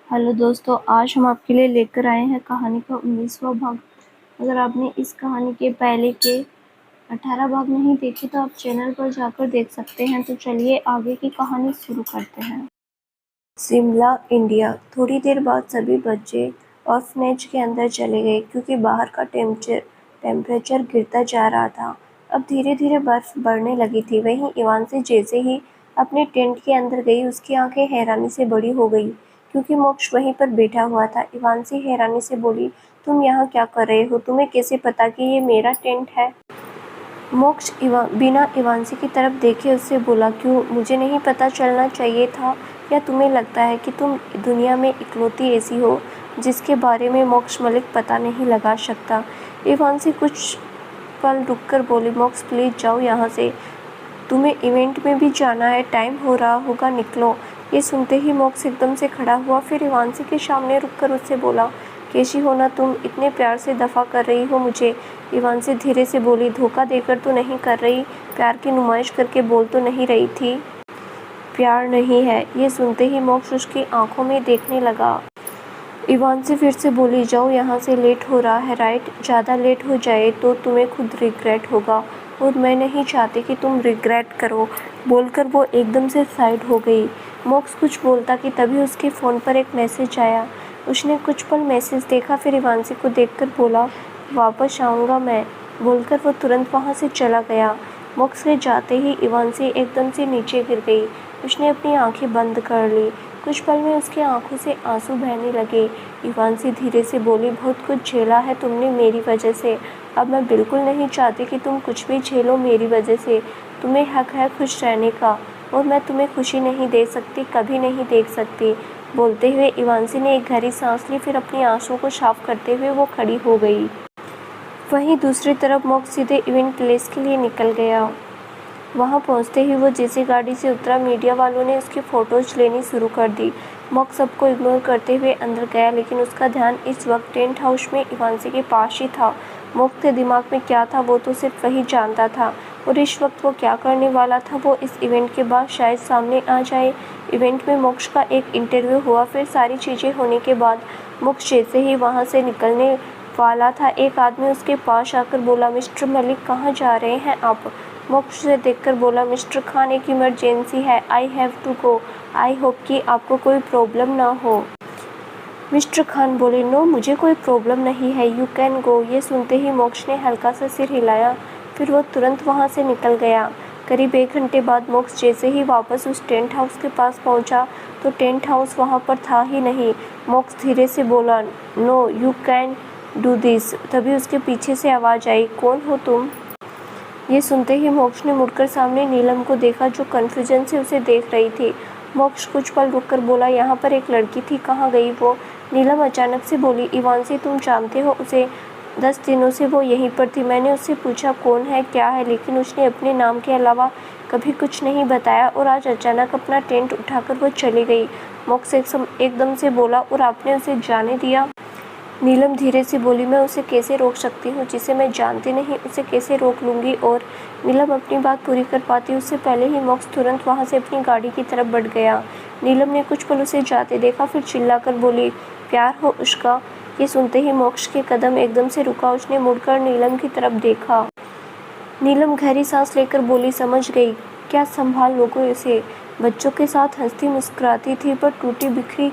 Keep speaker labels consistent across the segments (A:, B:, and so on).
A: Hello दोस्तों, आज हम आपके लिए लेकर आए हैं कहानी का 19वां भाग। अगर आपने इस कहानी के पहले के 18 भाग नहीं देखे तो आप चैनल पर जाकर देख सकते हैं। तो चलिए आगे की कहानी शुरू करते हैं। शिमला, इंडिया। थोड़ी देर बाद सभी बच्चे ऑर्फनेज के अंदर चले गए क्योंकि बाहर का टेम्परेचर गिरता जा रहा था। अब धीरे धीरे बर्फ बढ़ने लगी थी। वहीं इवांसी जैसे ही अपने टेंट के अंदर गई, उसकी आंखें हैरानी से बड़ी हो गई क्योंकि मोक्ष वहीं पर बैठा हुआ था। इवांसी हैरानी से बोली, तुम यहाँ क्या कर रहे हो? तुम्हें कैसे पता कि ये मेरा टेंट है? मोक्ष बिना इवांसी की तरफ देखे उससे बोला, क्यों? मुझे नहीं पता चलना चाहिए था? या तुम्हें लगता है कि तुम दुनिया में इकलौती ऐसी हो जिसके बारे में मोक्ष मलिक पता नहीं लगा सकता? इवांसी कुछ पल रुककर बोली, मोक्ष प्लीज जाओ यहाँ से, तुम्हें इवेंट में भी जाना है, टाइम हो रहा होगा, निकलो। ये सुनते ही मोक्ष एकदम से खड़ा हुआ, फिर इवांसी के सामने रुककर उससे बोला, कैसी हो ना तुम? इतने प्यार से दफा कर रही हो मुझे। इवांसी धीरे से बोली, धोखा देकर तो नहीं कर रही, प्यार की नुमाइश करके बोल तो नहीं रही थी? प्यार नहीं है। ये सुनते ही मोक्ष उसकी आंखों में देखने लगा। इवांसी फिर से बोली, जाओ यहाँ से, लेट हो रहा है राइट? ज़्यादा लेट हो जाए तो तुम्हें खुद रिग्रेट होगा और मैं नहीं चाहती कि तुम रिग्रेट करो। बोलकर वो एकदम से साइड हो गई। मोक्ष कुछ बोलता कि तभी उसके फ़ोन पर एक मैसेज आया। उसने कुछ पल मैसेज देखा, फिर इवांसी को देखकर बोला, वापस आऊँगा मैं। बोलकर वो तुरंत वहाँ से चला गया। मोक्ष के जाते ही इवांसी एकदम से नीचे गिर गई। उसने अपनी आंखें बंद कर ली। कुछ पल में उसकी आंखों से आंसू बहने लगे। इवांसी धीरे से बोली, बहुत कुछ झेला है तुमने मेरी वजह से। अब मैं बिल्कुल नहीं चाहती कि तुम कुछ भी झेलो मेरी वजह से। तुम्हें हक है खुश रहने का और मैं तुम्हें खुशी नहीं दे सकती, कभी नहीं देख सकती। बोलते हुए इवांसी ने एक गहरी सांस ली, फिर अपनी आंसुओं को साफ करते हुए वो खड़ी हो गई। वहीं दूसरी तरफ मोक्ष सीधे इवेंट प्लेस के लिए निकल गया। वहां पहुंचते ही वो जैसे गाड़ी से उतरा, मीडिया वालों ने उसकी फ़ोटोज़ लेनी शुरू कर दी। मोक्ष सबको इग्नोर करते हुए अंदर गया, लेकिन उसका ध्यान इस वक्त टेंट हाउस में इवांसी के पास ही था। मोक्ष के दिमाग में क्या था वो तो सिर्फ वही जानता था, और इस वक्त वो क्या करने वाला था वो इस इवेंट के बाद शायद सामने आ जाए। इवेंट में मोक्ष का एक इंटरव्यू हुआ। फिर सारी चीज़ें होने के बाद मोक्ष जैसे ही वहाँ से निकलने वाला था, एक आदमी उसके पास आकर बोला, मिस्टर मलिक कहाँ जा रहे हैं आप? मोक्ष से देखकर बोला, मिस्टर खान एक इमरजेंसी है, I have to go, I hope कि आपको कोई प्रॉब्लम ना हो। मिस्टर खान बोले, नो मुझे कोई प्रॉब्लम नहीं है, यू कैन गो। ये सुनते ही मोक्ष ने हल्का सा सिर हिलाया, फिर वो तुरंत वहाँ से निकल गया। करीब 1 घंटे बाद मोक्ष जैसे ही वापस उस टेंट हाउस के पास पहुँचा तो टेंट हाउस वहाँ पर था ही नहीं। मोक्ष धीरे से बोला, no you can do this. तभी उसके पीछे से आवाज़ आई, कौन हो तुम? ये सुनते ही मोक्ष ने मुड़कर सामने नीलम को देखा, जो कन्फ्यूजन से उसे देख रही थी। मोक्ष कुछ पल रुककर बोला, यहाँ पर एक लड़की थी, कहाँ गई वो? नीलम अचानक से बोली, इवांसी तुम जानते हो उसे? 10 दिनों से वो यहीं पर थी। मैंने उससे पूछा कौन है क्या है, लेकिन उसने अपने नाम के अलावा कभी कुछ नहीं बताया और आज अचानक अपना टेंट उठाकर वो चली गई। मोक्ष एकदम से बोला, और आपने उसे जाने दिया? नीलम धीरे से बोली, मैं उसे कैसे रोक सकती हूँ? जिसे मैं जानती नहीं उसे कैसे रोक लूँगी? और नीलम अपनी बात पूरी कर पाती उससे पहले ही मोक्ष तुरंत वहाँ से अपनी गाड़ी की तरफ बढ़ गया। नीलम ने कुछ पल उसे जाते देखा, फिर चिल्लाकर बोली, प्यार हो उसका? ये सुनते ही मोक्ष के कदम एकदम से रुका। उसने मुड़कर नीलम की तरफ देखा। नीलम गहरी सांस लेकर बोली, समझ गई। क्या संभाल लोगे उसे? बच्चों के साथ हंसती मुस्कुराती थी, पर टूटी बिखरी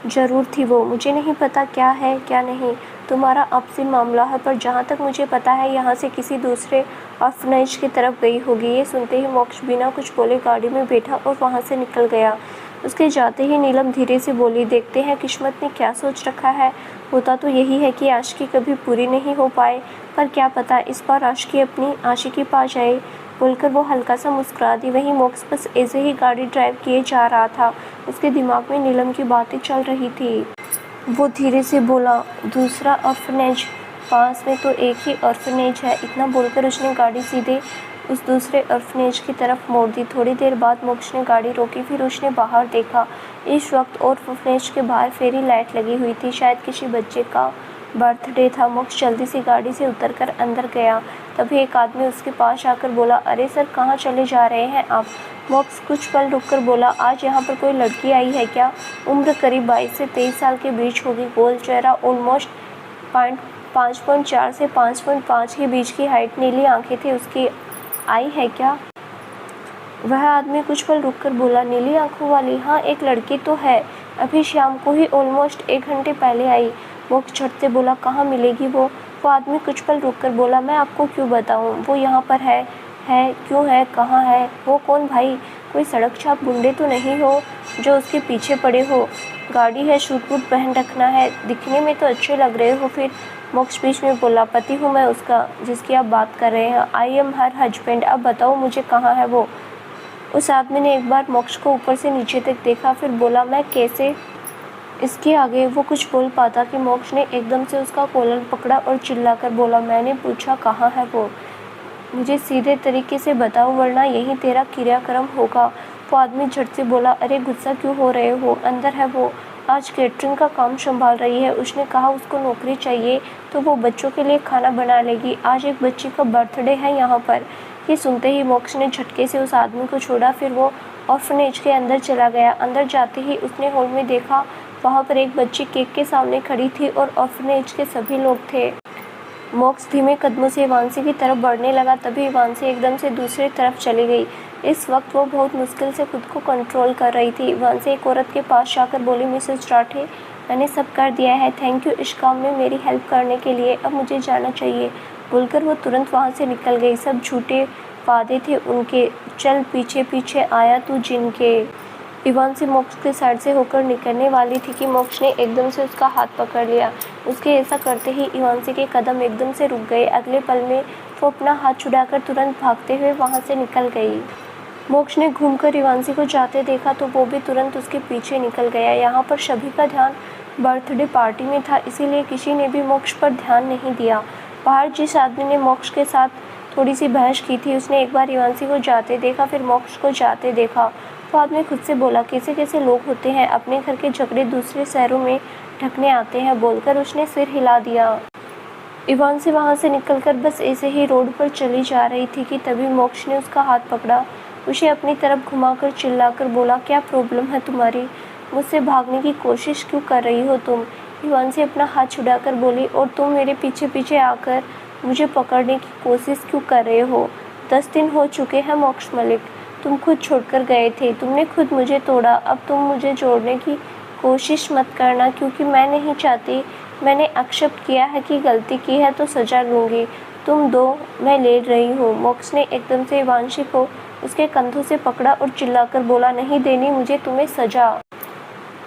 A: जरूर थी वो। मुझे नहीं पता क्या है क्या नहीं, तुम्हारा आपसी मामला है, पर जहाँ तक मुझे पता है यहाँ से किसी दूसरे ऑर्फनेज की तरफ गई होगी। ये सुनते ही मोक्ष बिना कुछ बोले गाड़ी में बैठा और वहाँ से निकल गया। उसके जाते ही नीलम धीरे से बोली, देखते हैं किस्मत ने क्या सोच रखा है। होता तो यही है कि आशिकी कभी पूरी नहीं हो पाए, पर क्या पता इस बार आशिकी अपनी आशिकी पा जाए। बोलकर वो हल्का सा मुस्कुरा दी। वहीं मोक्ष बस ऐसे ही गाड़ी ड्राइव किए जा रहा था। उसके दिमाग में नीलम की बातें चल रही थी। वो धीरे से बोला, दूसरा ऑर्फनेज? पास में तो एक ही ऑर्फनेज है। इतना बोलकर उसने गाड़ी सीधे उस दूसरे ऑर्फनेज की तरफ मोड़ दी। थोड़ी देर बाद मोक्ष ने गाड़ी रोकी, फिर उसने बाहर देखा। इस वक्त ऑर्फनेज के बाहर फेरी लाइट लगी हुई थी, शायद किसी बच्चे का बर्थडे था। मोक्ष जल्दी से गाड़ी से उतरकर अंदर गया। तभी एक आदमी उसके पास आकर बोला, अरे सर, कहाँ चले जा रहे हैं आप? मोक्स कुछ पल रुककर बोला, आज यहाँ पर कोई लड़की आई है क्या? उम्र करीब 22 से 23 साल के बीच होगी, गोल चेहरा, ऑलमोस्ट 5.4 से 5.5 के बीच की हाइट, नीली आंखें थी उसकी। आई है क्या? वह आदमी कुछ पल रुककर बोला, नीली आंखों वाली? हाँ, एक लड़की तो है, अभी शाम को ही ऑलमोस्ट 1 घंटे पहले आई। मोक्स झट से बोला, कहाँ मिलेगी वो? आदमी कुछ पल रुककर बोला, मैं आपको क्यों बताऊँ, वो यहाँ पर है? क्यों है? कहाँ है? वो कौन भाई? कोई सड़क छाप गुंडे तो नहीं हो जो उसके पीछे पड़े हो? गाड़ी है, सूट बूट पहन रखना है, दिखने में तो अच्छे लग रहे हो फिर। मोक्स बीच में बोला, पति हूँ मैं उसका, जिसकी आप बात कर रहे हैं। I am her husband. अब बताओ मुझे, कहाँ है वो? उस आदमी ने एक बार मोक्स को ऊपर से नीचे तक देखा, फिर बोला, मैं कैसे? इसके आगे वो कुछ बोल पाता कि मोक्स ने एकदम से उसका कॉलर पकड़ा और चिल्लाकर बोला, मैंने पूछा कहाँ है वो? मुझे सीधे तरीके से बताओ, वरना यही तेरा क्रियाक्रम होगा। वो आदमी झट से बोला, अरे गुस्सा क्यों हो रहे हो? अंदर है वो, आज केटरिंग का काम संभाल रही है। उसने कहा उसको नौकरी चाहिए तो वो बच्चों के लिए खाना बना लेगी। आज एक बच्ची का बर्थडे है यहाँ पर। ये सुनते ही मोक्स ने झटके से उस आदमी को छोड़ा, फिर वो ऑर्फनेज के अंदर चला गया। अंदर जाते ही उसने हॉल में देखा, वहाँ पर एक बच्ची केक के सामने खड़ी थी और ऑर्फनेज के सभी लोग थे। मोक्स धीमे कदमों से इवांसी की तरफ बढ़ने लगा, तभी इवांसी एकदम से दूसरी तरफ चली गई। इस वक्त वो बहुत मुश्किल से खुद को कंट्रोल कर रही थी। इवांसी एक औरत के पास जाकर बोली, मिसेस राठे, मैंने सब कर दिया है, थैंक यू इस काम में मेरी हेल्प करने के लिए, अब मुझे जाना चाहिए। बोलकर वो तुरंत वहाँ से निकल गई। सब झूठे वादे थे उनके, चल पीछे पीछे आया तू जिनके। इवांसी मोक्स के साइड से होकर निकलने वाली थी कि मोक्स ने एकदम से उसका हाथ पकड़ लिया। उसके ऐसा करते ही इवांसी के कदम एकदम से रुक गए। अगले पल में वो अपना हाथ छुड़ाकर तुरंत भागते हुए वहाँ से निकल गई। मोक्स ने घूमकर इवांसी को जाते देखा तो वो भी तुरंत उसके पीछे निकल गया। यहाँ पर सभी का ध्यान बर्थडे पार्टी में था, इसीलिए किसी ने भी मोक्स पर ध्यान नहीं दिया। बाहर जिस आदमी ने मोक्स के साथ थोड़ी सी बहस की थी, उसने एक बार इवांसी को जाते देखा, फिर मोक्स को जाते देखा। वो आदमी खुद से बोला, कैसे कैसे लोग होते हैं, अपने घर के झगड़े दूसरे शहरों में ढकने आते हैं। बोलकर उसने सिर हिला दिया। इवांसी वहाँ से निकलकर बस ऐसे ही रोड पर चली जा रही थी कि तभी मोक्स ने उसका हाथ पकड़ा, उसे अपनी तरफ घुमाकर चिल्लाकर बोला, क्या प्रॉब्लम है तुम्हारी? मुझसे भागने की कोशिश क्यों कर रही हो तुम? इवांसी अपना हाथ छुड़ाकर बोली, और तुम मेरे पीछे पीछे आकर मुझे पकड़ने की कोशिश क्यों कर रहे हो? 10 दिन हो चुके हैं मोक्स मलिक, तुम खुद छोड़कर गए थे, तुमने खुद मुझे तोड़ा, अब तुम मुझे जोड़ने की कोशिश मत करना, क्योंकि मैं नहीं चाहती। मैंने एक्सेप्ट किया है कि गलती की है तो सज़ा लूँगी। तुम दो, मैं ले रही हूँ। मोक्स ने एकदम से इवांशी को उसके कंधों से पकड़ा और चिल्लाकर बोला, नहीं देनी मुझे तुम्हें सज़ा।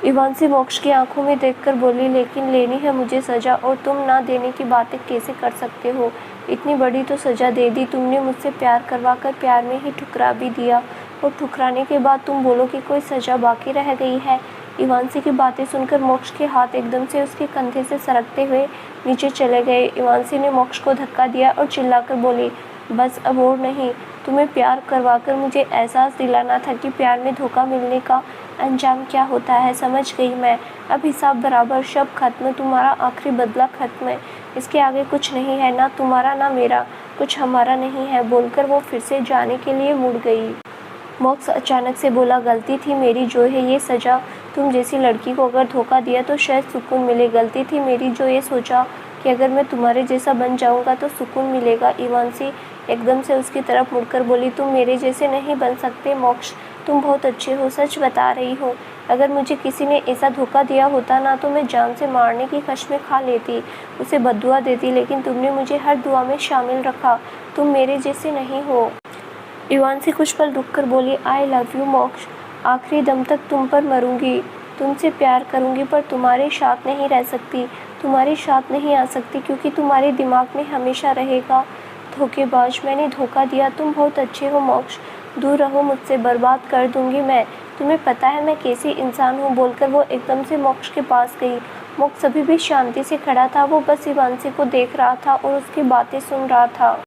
A: इवांसी मोक्स की आंखों में देखकर बोली, लेकिन लेनी है मुझे सज़ा, और तुम ना देने की बातें कैसे कर सकते हो? इतनी बड़ी तो सज़ा दे दी तुमने, मुझसे प्यार करवा कर प्यार में ही ठुकरा भी दिया, और ठुकराने के बाद तुम बोलो कि कोई सज़ा बाकी रह गई है। इवांसी की बातें सुनकर मोक्स के हाथ एकदम से उसके कंधे से सरकते हुए नीचे चले गए। इवांसी ने मोक्स को धक्का दिया और चिल्लाकर बोली, बस अब और नहीं। तुम्हें प्यार करवाकर मुझे एहसास दिलाना था कि प्यार में धोखा मिलने का अंजाम क्या होता है। समझ गई मैं, अब हिसाब बराबर, शब खत्म, तुम्हारा आखिरी बदला खत्म है। इसके आगे कुछ नहीं है, ना तुम्हारा ना मेरा, कुछ हमारा नहीं है। बोलकर वो फिर से जाने के लिए मुड़ गई। मोक्स अचानक से बोला, गलती थी मेरी जो है ये सज़ा, तुम जैसी लड़की को अगर धोखा दिया तो शायद सुकून मिले। गलती थी मेरी जो ये सोचा कि अगर मैं तुम्हारे जैसा बन जाऊंगा तो सुकून मिलेगा। इवांसी एकदम से उसकी तरफ मुड़कर बोली, तुम मेरे जैसे नहीं बन सकते मोक्स, तुम बहुत अच्छे हो, सच बता रही हो। अगर मुझे किसी ने ऐसा धोखा दिया होता ना तो मैं जान से मारने की कसमें खा लेती, उसे बद्दुआ देती, लेकिन तुमने मुझे हर दुआ में शामिल रखा। तुम मेरे जैसे नहीं हो। इवांसी कुछ पल रुककर बोली, आई लव यू मोक्स, आखिरी दम तक तुम पर मरूंगी, तुमसे प्यार करूंगी, पर तुम्हारे साथ नहीं रह सकती, तुम्हारे साथ नहीं आ सकती, क्योंकि तुम्हारे दिमाग में हमेशा रहेगा धोखेबाज, मैंने धोखा दिया, तुम बहुत अच्छे हो मोक्स, दूर रहो मुझसे, बर्बाद कर दूंगी मैं, तुम्हें पता है मैं कैसी इंसान हूँ। बोलकर वो एकदम से मोक्स के पास गई। मोक्स अभी भी शांति से खड़ा था, वो बस इवांसी को देख रहा था और उसकी बातें सुन रहा था।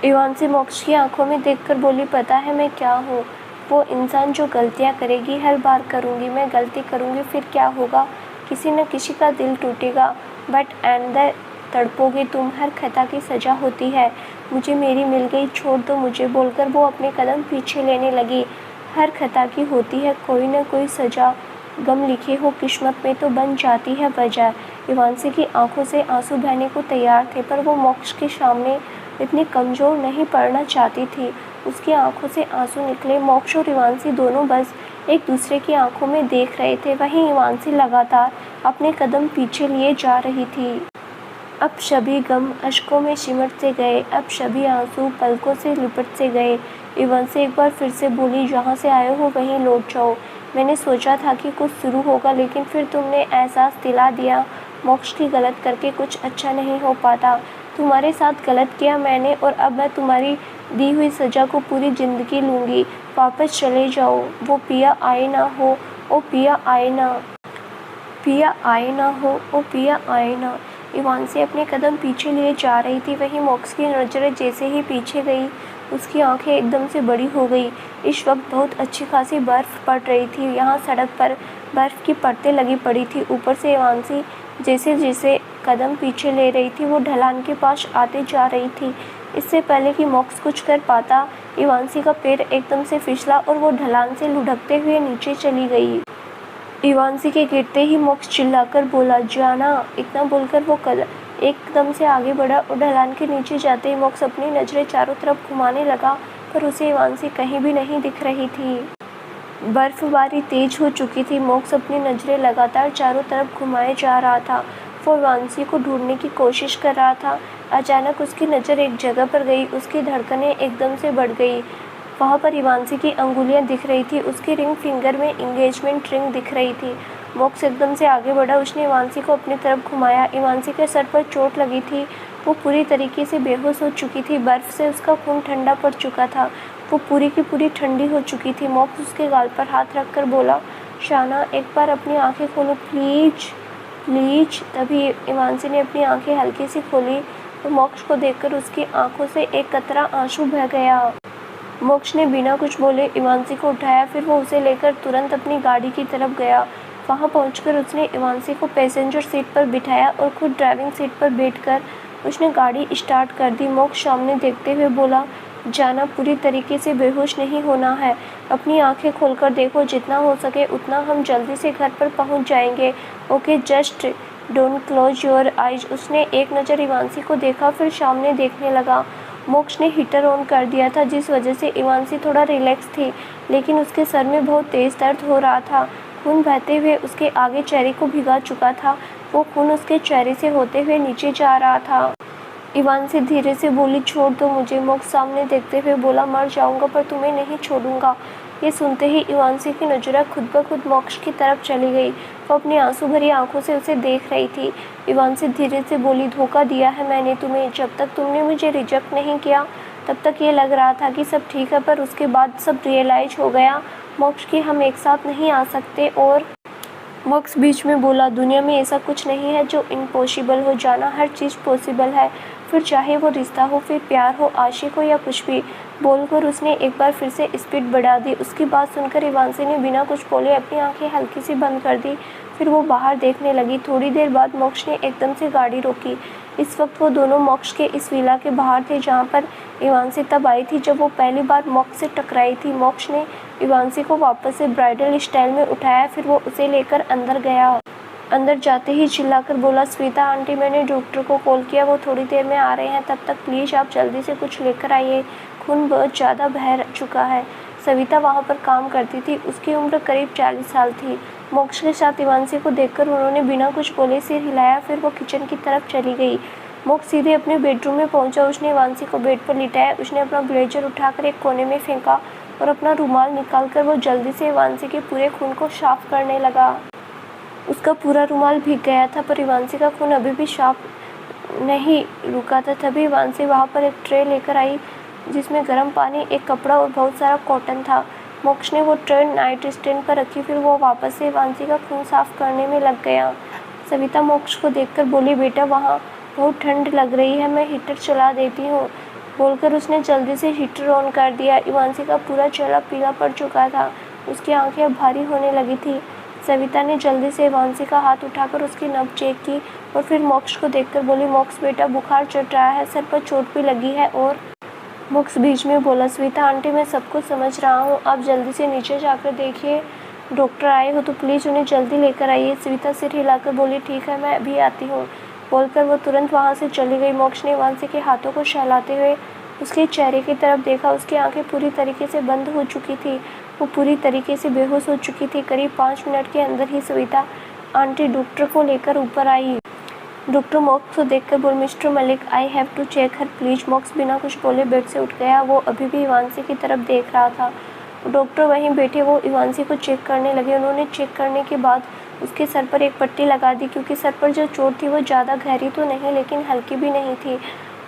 A: इवांसी मोक्स की आंखों में देखकर बोली, पता है मैं क्या हूँ? वो इंसान जो गलतियाँ करेगी, हर बार करूँगी, मैं गलती करूँगी, फिर क्या होगा, किसी न किसी का दिल टूटेगा, बट एंड द तड़पोगे तुम, हर खता की सज़ा होती है। मुझे मेरी मिल गई, छोड़ दो मुझे, बोलकर वो अपने कदम पीछे लेने लगी। हर खता की होती है कोई न कोई सजा, गम लिखे हो किस्मत में तो बन जाती है वजह। इवांसी की आंखों से आंसू बहने को तैयार थे, पर वो मोक्ष के सामने इतनी कमज़ोर नहीं पड़ना चाहती थी। उसकी आंखों से आंसू निकले। मोक्ष और इवांसी दोनों बस एक दूसरे की आंखों में देख रहे थे। वहीं इवांसी लगातार अपने कदम पीछे लिए जा रही थी। अब सभी गम अश्कों में सिमट से गए, अब सभी आंसू पलकों से लिपट से गए। इवांसी एक बार फिर से बोली, जहाँ से आए हो वहीं लौट जाओ। मैंने सोचा था कि कुछ शुरू होगा, लेकिन फिर तुमने एहसास दिला दिया मोक्ष की गलत करके कुछ अच्छा नहीं हो पाता। तुम्हारे साथ गलत किया मैंने, और अब मैं तुम्हारी दी हुई सज़ा को पूरी ज़िंदगी लूँगी। वापस चले जाओ। वो पिया आए ना हो, ओ पिया आए ना, पिया आए ना हो, ओ पिया आए ना। इवांसी अपने कदम पीछे लिए जा रही थी। वहीं मोक्ष की नज़रें जैसे ही पीछे गई, उसकी आंखें एकदम से बड़ी हो गई। इस वक्त बहुत अच्छी खासी बर्फ़ पड़ रही थी। यहाँ सड़क पर बर्फ़ की परतें लगी पड़ी थी। ऊपर से इवांसी जैसे जैसे कदम पीछे ले रही थी, वो ढलान के पास आते जा रही थी। इससे पहले कि मोक्ष कुछ कर पाता, इवांसी का पैर एकदम से फिसला और वो ढलान से लुढ़कते हुए नीचे चली गई। इवांसी के गिरते ही मोक्ष चिल्लाकर बोला, जाना। इतना बोलकर वो एकदम से आगे बढ़ा और ढलान के नीचे जाते ही मोक्ष अपनी नज़रें चारों तरफ घुमाने लगा, पर उसे इवांसी कहीं भी नहीं दिख रही थी। बर्फबारी तेज हो चुकी थी। मोक्ष अपनी नज़रें लगातार चारों तरफ घुमाए जा रहा था। वो इवांसी को ढूंढने की कोशिश कर रहा था। अचानक उसकी नज़र एक जगह पर गई। उसकी धड़कनें एकदम से बढ़ गई। वहाँ पर इवांसी की अंगुलियाँ दिख रही थी। उसकी रिंग फिंगर में एंगेजमेंट रिंग दिख रही थी। मोक्ष एकदम से आगे बढ़ा। उसने इवांसी को अपनी तरफ घुमाया। इवांसी के सर पर चोट लगी थी। वो पूरी तरीके से बेहोश हो चुकी थी। बर्फ़ से उसका खून ठंडा पड़ चुका था। वो पूरी की पूरी ठंडी हो चुकी थी। मोक्ष उसके गाल पर हाथ रखकर बोला, शाना, एक बार अपनी आंखें खोलो प्लीज, प्लीज। तभी इवांसी ने अपनी आंखें हल्की सी खोली तो मोक्ष को देखकर उसकी आंखों से एक कतरा आंसू बह गया। मोक्ष ने बिना कुछ बोले इवांसी को उठाया। फिर वो उसे लेकर तुरंत अपनी गाड़ी की तरफ गया। वहाँ पहुंचकर उसने इवांसी को पैसेंजर सीट पर बिठाया और खुद ड्राइविंग सीट पर बैठकर उसने गाड़ी स्टार्ट कर दी। मोक्ष सामने देखते हुए बोला, जाना, पूरी तरीके से बेहोश नहीं होना है। अपनी आंखें खोलकर देखो, जितना हो सके उतना हम जल्दी से घर पर पहुंच जाएंगे। Okay, just don't close your eyes. उसने एक नज़र इवांसी को देखा, फिर सामने देखने लगा। मोक्ष ने हीटर ऑन कर दिया था, जिस वजह से इवांसी थोड़ा रिलैक्स थी, लेकिन उसके सर में बहुत तेज़ दर्द हो रहा था। खून बहते हुए उसके आगे चेहरे को भिगा चुका था। वो खून उसके चेहरे से होते हुए नीचे जा रहा था। इवांसी धीरे से बोली, छोड़ दो मुझे। मोक्ष सामने देखते हुए बोला, मर जाऊंगा पर तुम्हें नहीं छोड़ूंगा। ये सुनते ही इवांसी की नज़रें खुद ब खुद मोक्ष की तरफ चली गई। वो अपनी आंसू भरी आंखों से उसे देख रही थी। इवांसी धीरे से बोली, धोखा दिया है मैंने तुम्हें। जब तक तुमने मुझे रिजेक्ट नहीं किया तब तक ये लग रहा था कि सब ठीक है, पर उसके बाद सब रियलाइज हो गया मोक्ष कि हम एक साथ नहीं आ सकते। और मोक्ष बीच में बोला, दुनिया में ऐसा कुछ नहीं है जो इम्पॉसिबल हो। जाना, हर चीज़ पॉसिबल है, फिर चाहे वो रिश्ता हो, फिर प्यार हो, आशिक हो या कुछ भी। बोलकर उसने एक बार फिर से स्पीड बढ़ा दी। उसकी बात सुनकर इवांसी ने बिना कुछ बोले अपनी आंखें हल्की सी बंद कर दी। फिर वो बाहर देखने लगी। थोड़ी देर बाद मोक्ष ने एकदम से गाड़ी रोकी। इस वक्त वो दोनों मोक्ष के इस विला के बाहर थे, जहाँ पर इवांसी तब आई थी जब वो पहली बार मोक्ष से टकराई थी। मोक्ष ने इवांसी को वापस से ब्राइडल स्टाइल में उठाया। फिर वो उसे लेकर अंदर गया। अंदर जाते ही चिल्लाकर बोला, स्वेता आंटी, मैंने डॉक्टर को कॉल किया, वो थोड़ी देर में आ रहे हैं। तब तक प्लीज़ आप जल्दी से कुछ लेकर आइए, खून बहुत ज़्यादा बह चुका है। सविता वहाँ पर काम करती थी। उसकी उम्र करीब 40 साल थी। मोक्ष के साथ इवांसी को देखकर उन्होंने बिना कुछ बोले सिर हिलाया। फिर वो किचन की तरफ चली गई। मोक्ष सीधे अपने बेडरूम में पहुंचा। उसने इवांसी को बेड पर लिटाया। उसने अपना ब्लेजर उठाकर एक कोने में फेंका और अपना रुमाल निकालकर वो जल्दी से इवांसी के पूरे खून को साफ करने लगा। उसका पूरा रुमाल भीग गया था, पर इवांसी का खून अभी भी साफ नहीं रुका था। तभी इवांसी वहाँ पर एक ट्रे लेकर आई, जिसमें गर्म पानी, एक कपड़ा और बहुत सारा कॉटन था। मोक्ष ने वो ट्रे नाइट स्टैंड पर रखी। फिर वो वापस से इवांसी का खून साफ करने में लग गया। सविता मोक्ष को देखकर बोली, बेटा, वहाँ बहुत ठंड लग रही है, मैं हीटर चला देती हूँ। बोलकर उसने जल्दी से हीटर ऑन कर दिया। इवांसी का पूरा चेहरा पीला पड़ चुका था। उसकी आंखें अब भारी होने लगी थी। सविता ने जल्दी से इवांशी का हाथ उठाकर उसकी नब्ज चेक की और फिर मोक्ष को देखकर बोली, मोक्ष बेटा बुखार चढ़ रहा है, सर पर चोट भी लगी है। और मोक्ष बीच में बोला, सविता आंटी मैं सब कुछ समझ रहा हूँ, आप जल्दी से नीचे जाकर देखिए, डॉक्टर आए हो तो प्लीज़ उन्हें जल्दी लेकर आइए। सविता सिर हिलाकर बोली, ठीक है मैं अभी आती हूँ। बोलकर वो तुरंत वहाँ से चली गई। मोक्ष ने इवांशी के हाथों को सहलाते हुए उसके चेहरे की तरफ देखा। उसकी आंखें पूरी तरीके से बंद हो चुकी थी, वो पूरी तरीके से बेहोश हो चुकी थी। करीब 5 मिनट के अंदर ही सविता आंटी डॉक्टर को लेकर ऊपर आई। डॉक्टर मोक्ष को देखकर बोल, mister Malik I have to check her please. Moksh बिना कुछ बोले बेड से उठ गया। वो अभी भी इवांशी की तरफ देख रहा था। डॉक्टर वहीं बैठे वो इवांशी को चेक करने लगे। उन्होंने चेक करने के बाद उसके सर पर एक पट्टी लगा दी, क्योंकि सर पर जो चोट थी वो ज़्यादा गहरी तो नहीं लेकिन हल्की भी नहीं थी,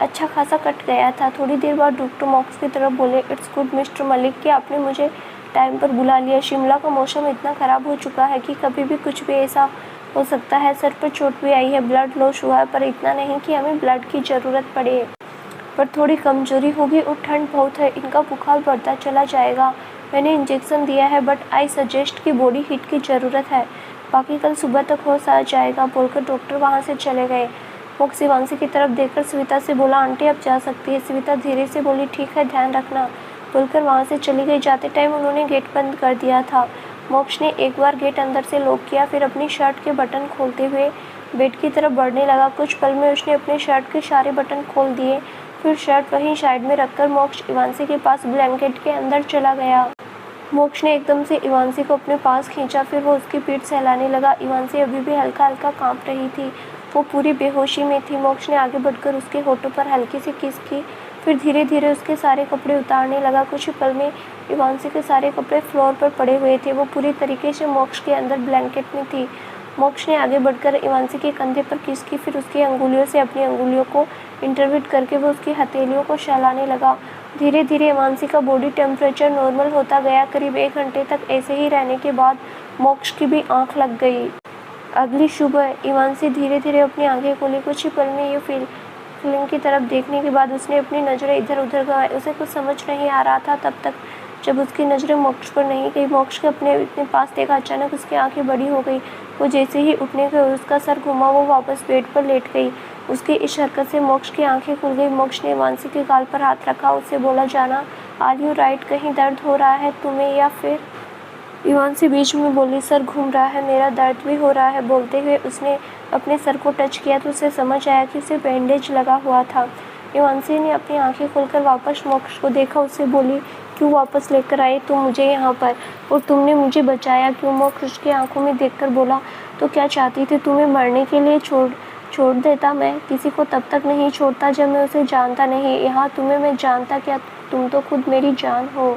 A: अच्छा खासा कट गया था। थोड़ी देर बाद डॉक्टर मोक्ष की तरफ बोले, इट्स गुड मिस्टर मलिक कि आपने मुझे टाइम पर बुला लिया। शिमला का मौसम इतना ख़राब हो चुका है कि कभी भी कुछ भी ऐसा हो सकता है। सर पर चोट भी आई है, ब्लड लॉस हुआ है, पर इतना नहीं कि हमें ब्लड की ज़रूरत पड़े, पर थोड़ी कमजोरी होगी और ठंड बहुत है, इनका बुखार बढ़ता चला जाएगा। मैंने इंजेक्शन दिया है बट आई सजेस्ट कि बॉडी हीट की ज़रूरत है, बाकी कल सुबह तक होश आ जाएगा। बोलकर डॉक्टर वहाँ से चले गए। मोक्ष इवांशी की तरफ देखकर सविता से बोला, आंटी अब जा सकती है। सविता धीरे से बोली, ठीक है ध्यान रखना। बोलकर वहाँ से चली गई। जाते टाइम उन्होंने गेट बंद कर दिया था। मोक्ष ने एक बार गेट अंदर से लॉक किया, फिर अपनी शर्ट के बटन खोलते हुए बेड की तरफ बढ़ने लगा। कुछ पल में उसने अपने शर्ट के सारे बटन खोल दिए, फिर शर्ट वहीं साइड में रखकर मोक्ष इवांशी के पास ब्लैंकेट के अंदर चला गया। मोक्ष ने एकदम से इवांशी को अपने पास खींचा, फिर वो उसकी पीठ सहलाने लगा। इवांशी अभी भी हल्का हल्का कांप रही थी, वो पूरी बेहोशी में थी। मोक्ष ने आगे बढ़कर उसके होठों पर हल्की सी किस की, फिर धीरे धीरे उसके सारे कपड़े उतारने लगा। कुछ ही पल में इवांशी के सारे कपड़े फ्लोर पर पड़े हुए थे, वो पूरी तरीके से मोक्ष के अंदर ब्लैंकेट में थी। मोक्ष ने आगे बढ़कर इवांशी के कंधे पर किस की, फिर उसकी अंगुलियों से अपनी अंगुलियों को इंटरविट करके वो उसकी हथेलियों को सहलाने लगा। धीरे धीरे इवांशी का बॉडी टेम्परेचर नॉर्मल होता गया। करीब 1 घंटे तक ऐसे ही रहने के बाद मोक्ष की भी आंख लग गई। अगली सुबह इवांशी धीरे धीरे अपनी आंखें खोली। कुछ ही पल में ये फिल्म की तरफ देखने के बाद उसने अपनी नज़रें इधर उधर गंवाई। उसे कुछ समझ नहीं आ रहा था तब तक, जब उसकी नज़रें मोक्ष पर नहीं गई। मोक्ष के अपने पास देखा, अचानक उसकी आंखें बड़ी हो गई। वो जैसे ही उठने गई और उसका सर घुमा, वो वापस बेड पर लेट गई। उसकी इस हरकत से मोक्ष की आंखें खुल गई। मोक्ष ने इवांशी के गाल पर हाथ रखा, उससे बोला, जाना आर यू राइट, कहीं दर्द हो रहा है तुम्हें या फिर? इवांशी बीच में बोली, सर घूम रहा है, मेरा दर्द भी हो रहा है। बोलते हुए उसने अपने सर को टच किया तो उसे समझ आया कि उसे बैंडेज लगा हुआ था। इवांशी ने अपनी आंखें खोलकर वापस मोक्ष को देखा, उससे बोली, क्यों वापस लेकर आए तुम मुझे यहाँ पर, और तुमने मुझे बचाया क्यों? मोक्ष उसकी आंखों में देखकर बोला, तो क्या चाहती थी, तुम्हें मरने के लिए छोड़ देता? मैं किसी को तब तक नहीं छोड़ता जब मैं उसे जानता नहीं। यहाँ तुम्हें मैं जानता क्या, तुम तो खुद मेरी जान हो।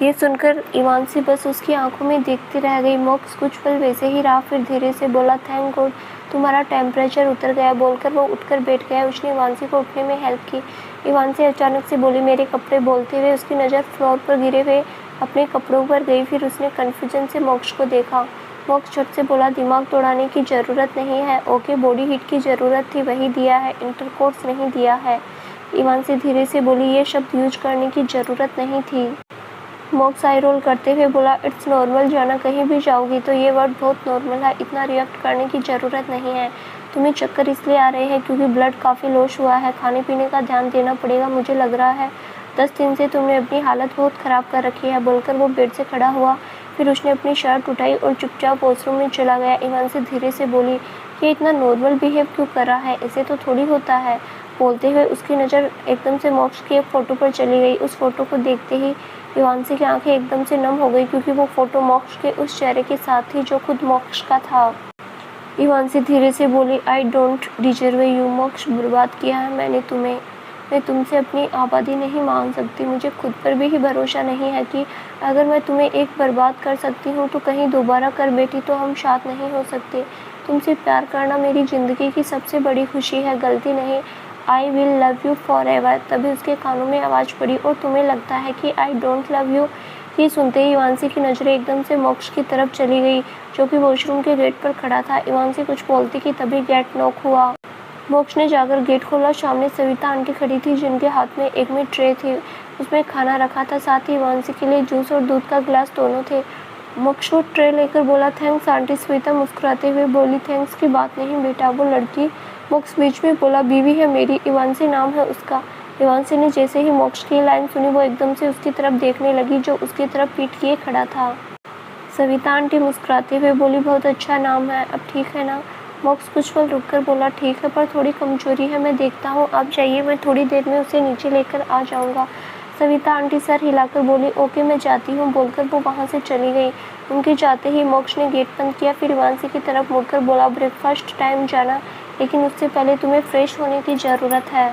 A: ये सुनकर इवांशी बस उसकी आंखों में देखती रह गई। मोक्ष कुछ पल वैसे ही रहा, फिर धीरे से बोला, थैंक गॉड तुम्हारा टेम्परेचर उतर गया। बोलकर वो उठकर बैठ गया। उसने इवांशी को उठने में हेल्प की। इवांशी अचानक से बोली, मेरे कपड़े। बोलते हुए उसकी नज़र फ्लोर पर गिरे हुए अपने कपड़ों पर गई। फिर उसने कन्फ्यूजन से मोक्ष को देखा। मोक्ष झट से बोला, दिमाग दौड़ाने की ज़रूरत नहीं है, ओके बॉडी हीट की ज़रूरत थी वही दिया है, इंटरकोर्स नहीं दिया है। इवांशी धीरे से बोली, ये शब्द यूज करने की ज़रूरत नहीं थी। मोक्ष आई रोल करते हुए बोला, इट्स नॉर्मल, जाना कहीं भी जाओगी तो ये वर्ड बहुत नॉर्मल है, इतना रिएक्ट करने की ज़रूरत नहीं है। तुम्हें चक्कर इसलिए आ रहे हैं क्योंकि ब्लड काफ़ी लॉस हुआ है, खाने पीने का ध्यान देना पड़ेगा। मुझे लग रहा है 10 दिन से तुमने अपनी हालत बहुत ख़राब कर रखी है। बोलकर वो बेड से खड़ा हुआ, फिर उसने अपनी शर्ट उठाई और चुपचाप वॉशरूम में चला गया। इवांशी धीरे से बोली, ये इतना नॉर्मल बिहेव क्यों कर रहा है, ऐसे तो थोड़ी होता है। बोलते हुए उसकी नज़र एकदम से मोक्ष की एक फ़ोटो पर चली गई। उस फोटो को देखते ही इवांशी की आंखें एकदम से नम हो गई, क्योंकि वो फ़ोटो मोक्ष के उस चेहरे के साथ थी जो खुद मोक्ष का था। इवांशी धीरे से बोली, आई डोंट डिजर्व यू। मोक्ष, बर्बाद किया है मैंने तुम्हें, मैं तुमसे अपनी आबादी नहीं मांग सकती। मुझे खुद पर भी ही भरोसा नहीं है कि अगर मैं तुम्हें एक बर्बाद कर सकती हूँ तो कहीं दोबारा कर बैठी तो हम साथ नहीं हो सकते। तुमसे प्यार करना मेरी ज़िंदगी की सबसे बड़ी खुशी है, गलती नहीं। I will love you for ever. तभी उसके कानों में आवाज़ पड़ी, और तुम्हें लगता है कि आई डोंट लव यू? ये सुनते ही इवांशी की नज़रें एकदम से मोक्ष की तरफ चली गई, जो कि वॉशरूम के गेट पर खड़ा था। इवांशी कुछ बोलती कि तभी गेट नॉक हुआ। मोक्ष ने जाकर गेट खोला। सामने सविता आंटी खड़ी थी, जिनके हाथ में एक में ट्रे थी, उसमें खाना रखा था, साथ ही इवांशी के लिए जूस और दूध का गिलास दोनों थे। मोक्ष वो ट्रे लेकर बोला, थैंक्स आंटी। श्वेता मुस्कुराते हुए बोली, थैंक्स की बात नहीं बेटा, वो लड़की। मोक्ष बीच में बोला, बीवी है मेरी, इवांसी नाम है उसका। इवांसी ने जैसे ही मोक्ष की लाइन सुनी वो एकदम से उसकी तरफ देखने लगी जो उसकी तरफ पीठ किए खड़ा था। सविता आंटी मुस्कुराते हुए बोली, बहुत अच्छा नाम है, अब ठीक है ना? मोक्ष कुछ पल रुककर बोला, ठीक है पर थोड़ी कमजोरी है, मैं देखता हूँ, आप जाइए, मैं थोड़ी देर में उसे नीचे लेकर आ जाऊँगा। सविता आंटी सर हिलाकर बोली, ओके मैं जाती हूँ, बोलकर वो वहाँ से चली गई। उनके जाते ही मोक्ष ने गेट बंद किया, फिर इवांसी की तरफ मुड़कर बोला, ब्रेकफास्ट टाइम जाना, लेकिन उससे पहले तुम्हें फ्रेश होने की ज़रूरत है।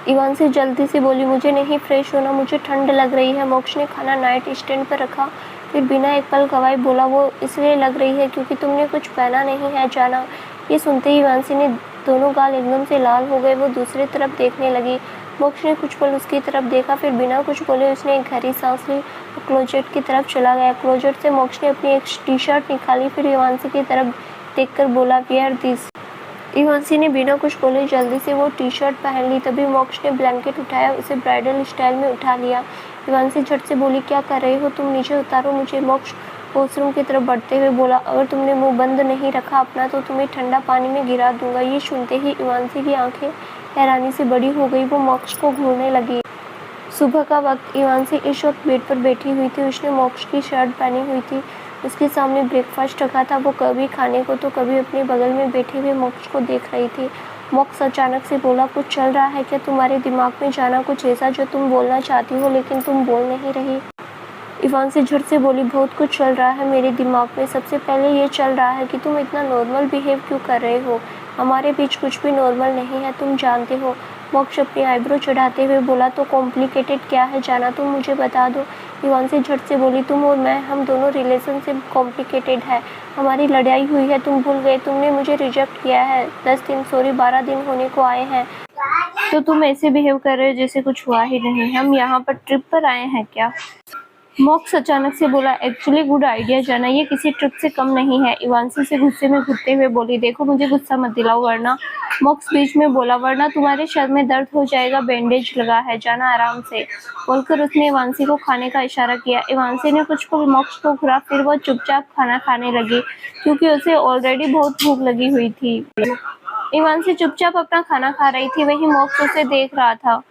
A: इवांसी जल्दी से बोली, मुझे नहीं फ्रेश होना, मुझे ठंड लग रही है। मोक्ष ने खाना नाइट स्टैंड पर रखा, फिर बिना एक पल गवाए बोला, वो इसलिए लग रही है क्योंकि तुमने कुछ पहना नहीं है जाना। ये सुनते ही इवांसी ने दोनों गाल एकदम से लाल हो गए, वो दूसरी तरफ देखने लगी। मोक्ष ने कुछ पल उसकी तरफ देखा, फिर बिना कुछ बोले उसने एक गहरी सांस ली और क्लोजेट की तरफ चला गया। क्लोजेट से मोक्ष ने अपनी एक टी शर्ट निकाली, फिर इवांसी की तरफ देखकर बोला, वियर दिस। इवांसी ने बिना कुछ बोले जल्दी से वो टी शर्ट पहन ली। तभी मोक्ष ने ब्लैंकेट उठाया, उसे ब्राइडल स्टाइल में उठा लिया। इवांसी झट से बोली, क्या कर रहे हो तुम, नीचे उतारो मुझे। मोक्ष वॉशरूम की तरफ बढ़ते हुए बोला, अगर तुमने मुंह बंद नहीं रखा अपना तो तुम्हें ठंडा पानी में गिरा दूंगा। ये सुनते ही इवांसी की आंखें हैरानी से बड़ी हो गई, वो मोक्ष को घूरने लगी। सुबह का वक्त, इवांसी इस वक्त बेड पर बैठी हुई थी, उसने मोक्ष की शर्ट पहनी हुई थी, उसके सामने ब्रेकफास्ट रखा था, वो कभी खाने को तो कभी अपने बगल में बैठे हुए मोक्ष को देख रही थी। मोक्ष अचानक से बोला, कुछ चल रहा है क्या तुम्हारे दिमाग में जाना, कुछ ऐसा जो तुम बोलना चाहती हो लेकिन तुम बोल नहीं रही? इवांसी झट से बोली, बहुत कुछ चल रहा है मेरे दिमाग में। सबसे पहले ये चल रहा है कि तुम इतना नॉर्मल बिहेव क्यों कर रहे हो, हमारे बीच कुछ भी नॉर्मल नहीं है, तुम जानते हो। मोक्ष अपनी आईब्रो चढ़ाते हुए बोला, तो कॉम्प्लिकेटेड क्या है जाना, तुम मुझे बता दो। इवांसी झट से बोली, तुम और मैं, हम दोनों रिलेशनशिप कॉम्प्लिकेटेड है, हमारी लड़ाई हुई है, तुम भूल गए, तुमने मुझे रिजेक्ट किया है, 10 दिन सॉरी 12 दिन होने को आए हैं, तो तुम ऐसे बिहेव कर रहे हो जैसे कुछ हुआ ही नहीं। हम यहाँ पर ट्रिप पर आए हैं क्या? मोक्ष अचानक से बोला, एक्चुअली गुड आइडिया जाना, ये किसी ट्रिप से कम नहीं है। इवांसी से गुस्से में घुटते हुए बोली, देखो मुझे गुस्सा मत दिलाओ वरना। मोक्ष बीच में बोला, वरना तुम्हारे सर में दर्द हो जाएगा, बैंडेज लगा है, जाना आराम से, बोलकर उसने इवांसी को खाने का इशारा किया। इवांसी ने कुछ पल मोक्ष को घूरा, फिर वो चुपचाप खाना खाने लगी क्योंकि उसे ऑलरेडी बहुत भूख लगी हुई थी। इवांसी चुपचाप अपना खाना खा रही थी, वहीं मोक्ष उसे देख रहा था।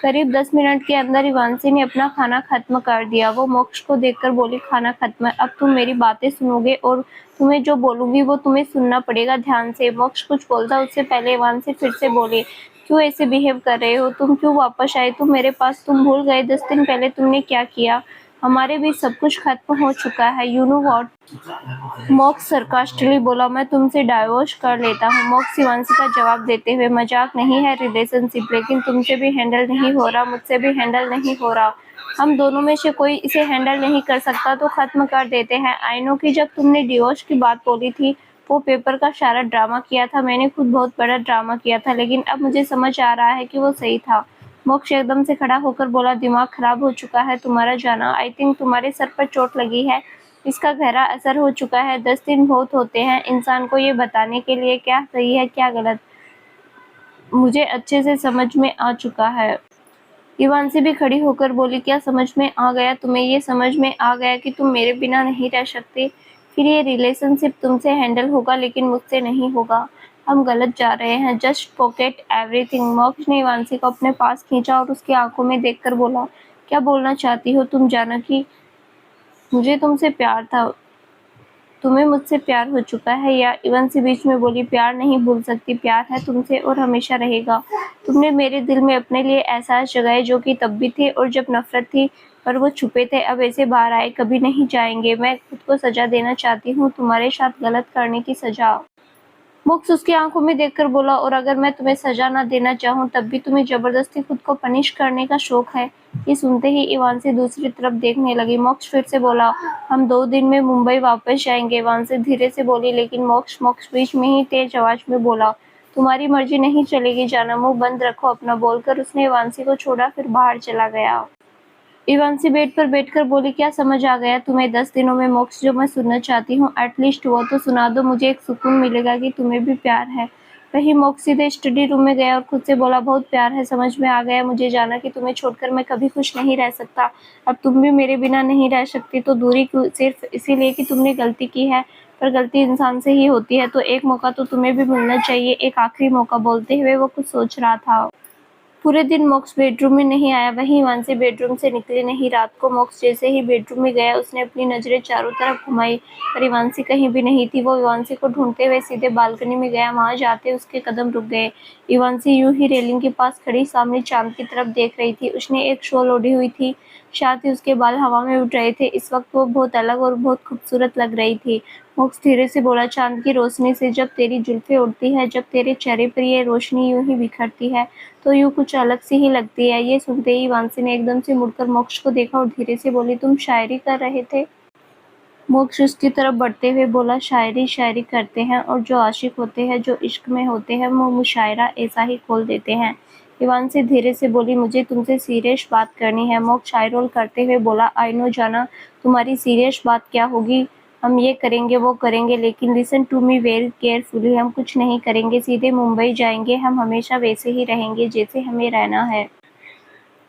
A: करीब 10 मिनट के अंदर इवांसी ने अपना खाना खत्म कर दिया। वो मोक्ष को देखकर बोली, खाना खत्म है, अब तुम मेरी बातें सुनोगे और तुम्हें जो बोलूंगी वो तुम्हें सुनना पड़ेगा ध्यान से। मोक्ष कुछ बोलता उससे पहले इवांसी फिर से बोली, क्यों ऐसे बिहेव कर रहे हो, तुम क्यों वापस आए तुम मेरे पास, तुम भूल गए 10 दिन पहले तुमने क्या किया, हमारे बीच सब कुछ खत्म हो चुका है, यू नो व्हाट। मोक्ष सरकास्टिकली बोला, मैं तुमसे डाइवोर्स कर लेता हूँ। मोक्ष शिवांशी का जवाब देते हुए, मजाक नहीं है रिलेशनशिप, लेकिन तुमसे भी हैंडल नहीं हो रहा, मुझसे भी हैंडल नहीं हो रहा, हम दोनों में से कोई इसे हैंडल नहीं कर सकता तो खत्म कर देते हैं। आई नो कि जब तुमने डिवोर्स की बात बोली थी वो पेपर का सारा ड्रामा किया था, मैंने खुद बहुत बड़ा ड्रामा किया था, लेकिन अब मुझे समझ आ रहा है कि वो सही था। मोक्ष एकदम से खड़ा होकर बोला, दिमाग खराब हो चुका है तुम्हारा जाना, आई थिंक तुम्हारे सर पर चोट लगी है, इसका गहरा असर हो चुका है। 10 दिन बहुत होते हैं इंसान को ये बताने के लिए क्या सही है क्या गलत, मुझे अच्छे से समझ में आ चुका है। इवांसी भी खड़ी होकर बोली, क्या समझ में आ गया तुम्हें, ये समझ में आ गया कि तुम मेरे बिना नहीं रह सकते, फिर ये रिलेशनशिप तुमसे हैंडल होगा लेकिन मुझसे नहीं होगा, हम गलत जा रहे हैं, जस्ट पॉकेट एवरीथिंग। मोक्ष ने इवांसी को अपने पास खींचा और उसकी आंखों में देखकर बोला, क्या बोलना चाहती हो तुम जाना कि मुझे तुमसे प्यार था, तुम्हें मुझसे प्यार हो चुका है या? इवांसी बीच में बोली, प्यार नहीं भूल सकती, प्यार है तुमसे और हमेशा रहेगा। तुमने मेरे दिल में अपने लिए एहसास जगाए जो कि तब भी थे और जब नफरत थी, पर वो छुपे थे, अब ऐसे बाहर आए, कभी नहीं जाएंगे। मैं खुद को सजा देना चाहती हूँ, तुम्हारे साथ गलत करने की सजा। मोक्ष उसकी आंखों में देखकर बोला, और अगर मैं तुम्हें सजा ना देना चाहूँ तब भी तुम्हें जबरदस्ती खुद को पनिश करने का शौक है? ये सुनते ही इवांसी दूसरी तरफ देखने लगी। मोक्ष फिर से बोला, हम 2 दिन में मुंबई वापस जाएंगे। इवांसी धीरे से बोली, लेकिन मोक्ष बीच में ही तेज आवाज में बोला, तुम्हारी मर्जी नहीं चलेगी जाना, मुंह बंद रखो अपना, बोलकर उसने इवांसी को छोड़ा फिर बाहर चला गया। इवांसी बेड पर बैठकर बोली, क्या समझ आ गया तुम्हें 10 दिनों में मोक्ष, जो मैं सुनना चाहती हूँ एटलीस्ट वो तो सुना दो, मुझे एक सुकून मिलेगा कि तुम्हें भी प्यार है। वही मोक्ष सीधे स्टडी रूम में गया और खुद से बोला, बहुत प्यार है, समझ में आ गया मुझे जाना कि तुम्हें छोड़कर मैं कभी खुश नहीं रह सकता। अब तुम भी मेरे बिना नहीं रह सकती, तो दूरी क्यों? सिर्फ इसीलिए कि तुमने गलती की है। पर गलती इंसान से ही होती है, तो एक मौका तो तुम्हें भी मिलना चाहिए, एक आखिरी मौका। बोलते हुए वो कुछ सोच रहा था। पूरे दिन मोक्ष बेडरूम में नहीं आया, वहीं हिमांशी बेडरूम से निकली नहीं। रात को मोक्ष जैसे ही बेडरूम में गया, उसने अपनी नजरें चारों तरफ घुमाई, पर हिमांशी कहीं भी नहीं थी। वो हिमांशी को ढूंढते हुए सीधे बालकनी में गया। वहां जाते उसके कदम रुक गए। हिमांशी यूं ही रेलिंग के पास खड़ी सामने चांद की तरफ देख रही थी। उसने एक शॉल ओढ़ी हुई थी, साथ ही उसके बाल हवा में उड़ रहे थे। इस वक्त वो बहुत अलग और बहुत खूबसूरत लग रही थी। मोक्ष धीरे से बोला, चांद की रोशनी से जब तेरी जुल्फें उड़ती है, जब तेरे चेहरे पर ये रोशनी यूं ही बिखरती है, तो यूँ कुछ अलग सी ही लगती है। ये सुनते ही वांसी ने एकदम से मुड़कर मोक्ष को देखा और धीरे से बोली, तुम शायरी कर रहे थे? मोक्ष उसकी तरफ बढ़ते हुए बोला, शायरी शायरी करते हैं, और जो आशिक होते हैं, जो इश्क में होते हैं, वो मुशायरा ऐसा ही खोल देते हैं। हिमांशी धीरे से बोली, मुझे तुमसे सीरियस बात करनी है। मोक्ष आई रोल करते हुए बोला, आई नो जाना, तुम्हारी सीरियस बात क्या होगी? हम ये करेंगे वो करेंगे, लेकिन listen to me very carefully. हम कुछ नहीं करेंगे, सीधे मुंबई जाएंगे। हम हमेशा वैसे ही रहेंगे जैसे हमें रहना है।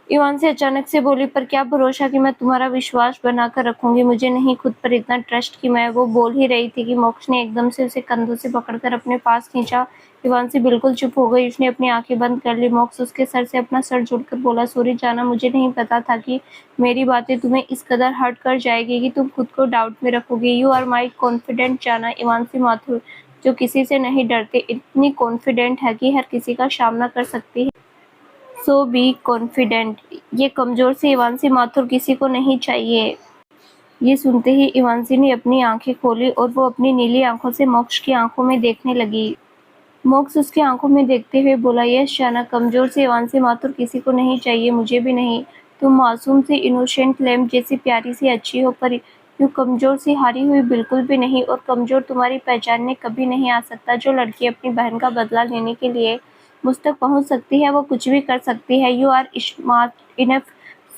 A: ईवान से अचानक से बोली, पर क्या भरोसा कि मैं तुम्हारा विश्वास बनाकर रखूंगी? मुझे नहीं खुद पर इतना ट्रस्ट कि मैं। वो बोल ही रही थी कि मोक्ष ने एकदम से उसे कंधों से पकड़कर अपने पास खींचा। ईवान से बिल्कुल चुप हो गई। उसने अपनी आंखें बंद कर ली। मोक्ष उसके सर से अपना सर जोड़कर बोला, सॉरी जाना, मुझे नहीं पता था कि मेरी बातें तुम्हें इस कदर हर्ट कर जाएगी कि तुम खुद को डाउट में रखोगी। यू आर माई कॉन्फिडेंट जाना। ईवान से माथुर, जो किसी से नहीं डरते, इतनी कॉन्फिडेंट है कि हर किसी का सामना कर सकती है। सो बी कॉन्फिडेंट। ये कमजोर सी इवांसी माथुर किसी को नहीं चाहिए। ये सुनते ही इवांसी ने अपनी आंखें खोली और वो अपनी नीली आंखों से मोक्ष की आंखों में देखने लगी। मोक्ष उसकी आंखों में देखते हुए बोला, यस शाना, कमजोर सी इवांसी माथुर किसी को नहीं चाहिए, मुझे भी नहीं। तुम मासूम सी इनोसेंट लैम्प जैसी प्यारी सी अच्छी हो, पर यूं कमजोर सी हारी हुई बिल्कुल भी नहीं। और कमजोर तुम्हारी पहचान में कभी नहीं आ सकता। जो लड़की अपनी बहन का बदला लेने के लिए मुझ तक पहुंच सकती है, वो कुछ भी कर सकती है। You are smart enough,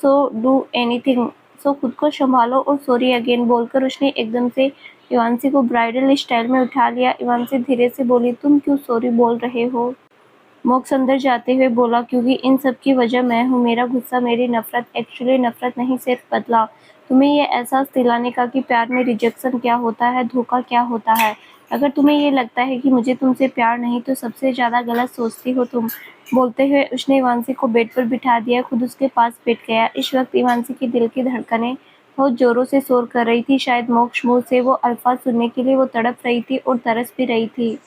A: so do anything. So खुद को संभालो और सॉरी अगेन। बोलकर उसने एकदम से इवांसी को ब्राइडल स्टाइल में उठा लिया। इवांसी धीरे से बोली, तुम क्यों सॉरी बोल रहे हो? मोक्ष अंदर जाते हुए बोला, क्योंकि इन सब की वजह मैं हूँ। मेरा गुस्सा, मेरी नफरत, एक्चुअली नफरत नहीं, सिर्फ बदला। तुम्हें ये एहसास दिलाने का कि प्यार में रिजेक्शन क्या होता है, धोखा क्या होता है। अगर तुम्हें ये लगता है कि मुझे तुमसे प्यार नहीं, तो सबसे ज्यादा गलत सोचती हो तुम। बोलते हुए उसने इवांसी को बेड पर बिठा दिया, खुद उसके पास बैठ गया। इस वक्त इवांसी की दिल की धड़कनें बहुत जोरों से शोर कर रही थी। शायद मोक्ष मुंह से वो अल्फाज सुनने के लिए वो तड़प रही थी और तरस भी रही थी।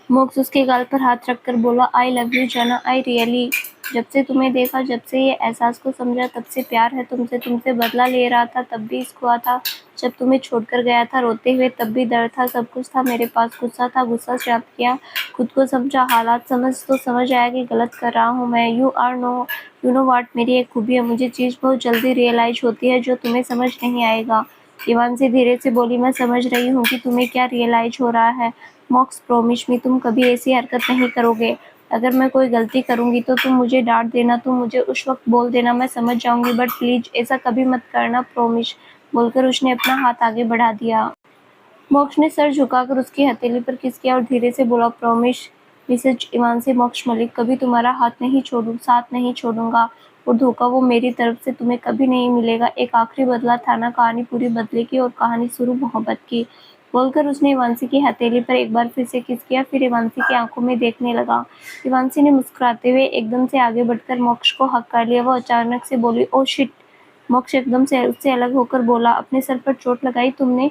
A: मोक्ष उसके गाल पर हाथ रखकर बोला, आई लव यू जाना, आई रियली। जब से तुम्हें देखा, जब से ये एहसास को समझा, तब से प्यार है तुमसे। तुमसे बदला ले रहा था तब भी इश्क हुआ था, जब तुम्हें छोड़कर गया था रोते हुए तब भी दर्द था, सब कुछ था मेरे पास। गुस्सा था, गुस्सा शांत किया, खुद को समझा, हालात समझ आया कि गलत कर रहा हूँ मैं। यू नो व्हाट, मेरी एक खूबी है, मुझे चीज़ बहुत जल्दी रियलाइज होती है जो तुम्हें समझ नहीं आएगा। इवान से धीरे से बोली, मैं समझ रही हूँ कि तुम्हें क्या रियलाइज हो रहा है। मॉक्स, प्रॉमिस मी, तुम कभी ऐसी हरकत नहीं करोगे। अगर मैं कोई गलती करूंगी तो तुम मुझे डांट देना, तुम मुझे उस वक्त बोल देना, मैं समझ जाऊंगी, बट प्लीज ऐसा कभी मत करना, प्रॉमिस। बोलकर उसने अपना हाथ आगे बढ़ा दिया। मोक्ष ने सर झुकाकर उसकी हथेली पर किस किया और धीरे से बोला, प्रॉमिस मिसेज ईमान से मोक्ष मलिक, कभी तुम्हारा साथ नहीं छोड़ूंगा, और धोखा वो मेरी तरफ से तुम्हें कभी नहीं मिलेगा। एक आखिरी बदला था ना, कहानी पूरी बदले की और कहानी शुरू मोहब्बत की। बोलकर उसने इवांसी की हथेली पर एक बार फिर से किस किया, फिर इवांसी की आंखों में देखने लगा। इवांसी ने मुस्कुराते हुए एकदम से आगे बढ़कर मोक्ष को हक कर लिया। वो अचानक से बोली, ओ शिट। मोक्ष एकदम से उससे अलग होकर बोला, अपने सर पर चोट लगाई तुमने?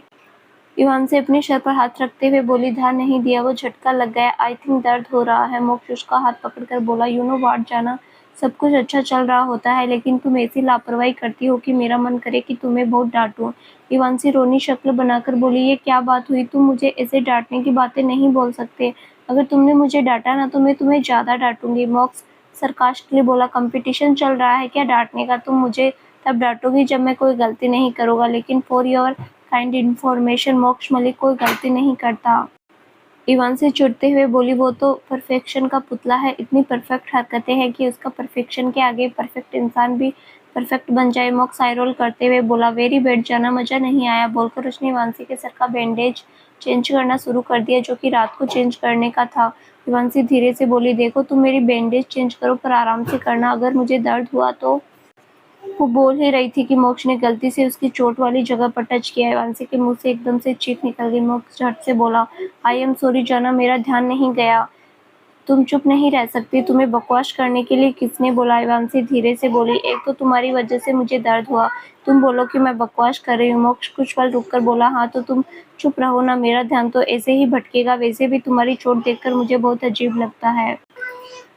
A: इवान से अपने सर पर हाथ रखते हुए बोली, ध्यान नहीं दिया, वो झटका लग गया, आई थिंक दर्द हो रहा है। मोक्ष उसका हाथ पकड़कर बोला, यू नो व्हाट जाना, सब कुछ अच्छा चल रहा होता है, लेकिन तुम ऐसी लापरवाही करती हो कि मेरा मन करे कि तुम्हें बहुत डांटूं। इवांसी रोनी शक्ल बनाकर बोली, ये क्या बात हुई? तुम मुझे ऐसे डांटने की बातें नहीं बोल सकते। अगर तुमने मुझे डांटा ना, तो मैं तुम्हें ज्यादा डांटूंगी। मोक्ष सरकास्टिकली बोला, कंपटीशन चल रहा है क्या डांटने का? तुम मुझे तब डांटोगी जब मैं कोई गलती नहीं करूंगा, लेकिन फॉर योर काइंड इन्फॉर्मेशन, मोक्ष मलिक कोई गलती नहीं करता। इवान से चिढ़ते हुए बोली, वो तो परफेक्शन का पुतला है, इतनी परफेक्ट हरकतें हैं कि उसका परफेक्शन के आगे परफेक्ट इंसान भी परफेक्ट बन जाए। मोक्ष आई रोल करते हुए बोला, वेरी बैड जाना, मजा नहीं आया। बोलकर उसने इवांसी के सर का बैंडेज चेंज करना शुरू कर दिया, जो कि रात को चेंज करने का था। शिवांशी धीरे से बोली, देखो तुम मेरी बैंडेज चेंज करो पर आराम से करना, अगर मुझे दर्द हुआ तो। वो बोल ही रही थी कि मोक्ष ने गलती से उसकी चोट वाली जगह पर टच किया। शिवांशी के मुंह से एकदम से चीख निकल गई। मोक्ष झट से बोला, आई एम सॉरी जाना, मेरा ध्यान नहीं गया। तुम चुप नहीं रह सकती, तुम्हें बकवास करने के लिए किसने बोला? शिवांशी धीरे से बोली, एक तो तुम्हारी वजह से मुझे दर्द हुआ, तुम बोलो कि मैं बकवास कर रही हूँ। मोक्ष कुछ पल रुककर बोला, हाँ तो तुम चुप रहो ना, मेरा ध्यान तो ऐसे ही भटकेगा, वैसे भी तुम्हारी चोट देखकर मुझे बहुत अजीब लगता है।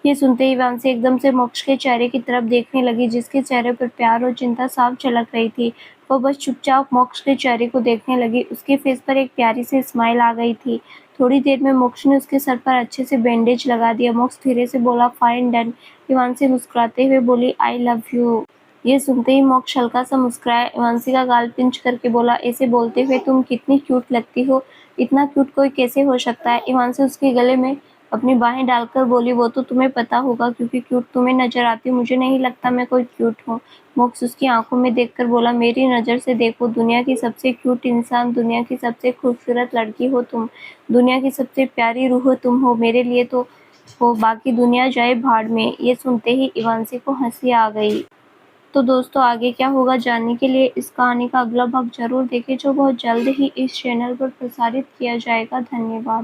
A: ये सुनते ही शिवांशी एकदम से मोक्ष के चेहरे की तरफ देखने लगी, जिसके चेहरे पर प्यार और चिंता साफ झलक रही थी। वो बस चुपचाप मोक्ष के चेहरे को देखने लगी। उसके फेस पर एक प्यारी सी स्माइल आ गई थी। थोड़ी देर में मोक्ष ने उसके सर पर अच्छे से बैंडेज लगा दिया। मोक्ष धीरे से बोला, फाइन डन। शिवांशी मुस्कुराते हुए बोली, आई लव यू। ये सुनते ही मोक्ष हल्का सा मुस्कुराया। शिवांशी का गाल पिंच करके बोला, ऐसे बोलते हुए तुम कितनी क्यूट लगती हो, इतना क्यूट कोई कैसे हो सकता है? शिवांशी उसके गले में अपनी बाहें डालकर बोली, वो तो तुम्हें पता होगा क्योंकि क्यूट तुम्हें नजर आती, मुझे नहीं लगता मैं कोई क्यूट हूँ। मोक्ष उसकी आंखों में देखकर बोला, मेरी नज़र से देखो, दुनिया की सबसे क्यूट इंसान, दुनिया की सबसे खूबसूरत लड़की हो तुम, दुनिया की सबसे प्यारी रूह तुम हो, मेरे लिए तो हो, बाकी दुनिया जाए भाड़ में। ये सुनते ही शिवांशी को हंसी आ गई। तो दोस्तों आगे क्या होगा जानने के लिए इस कहानी का अगला भाग जरूर देखें, जो बहुत जल्द ही इस चैनल पर प्रसारित किया जाएगा। धन्यवाद।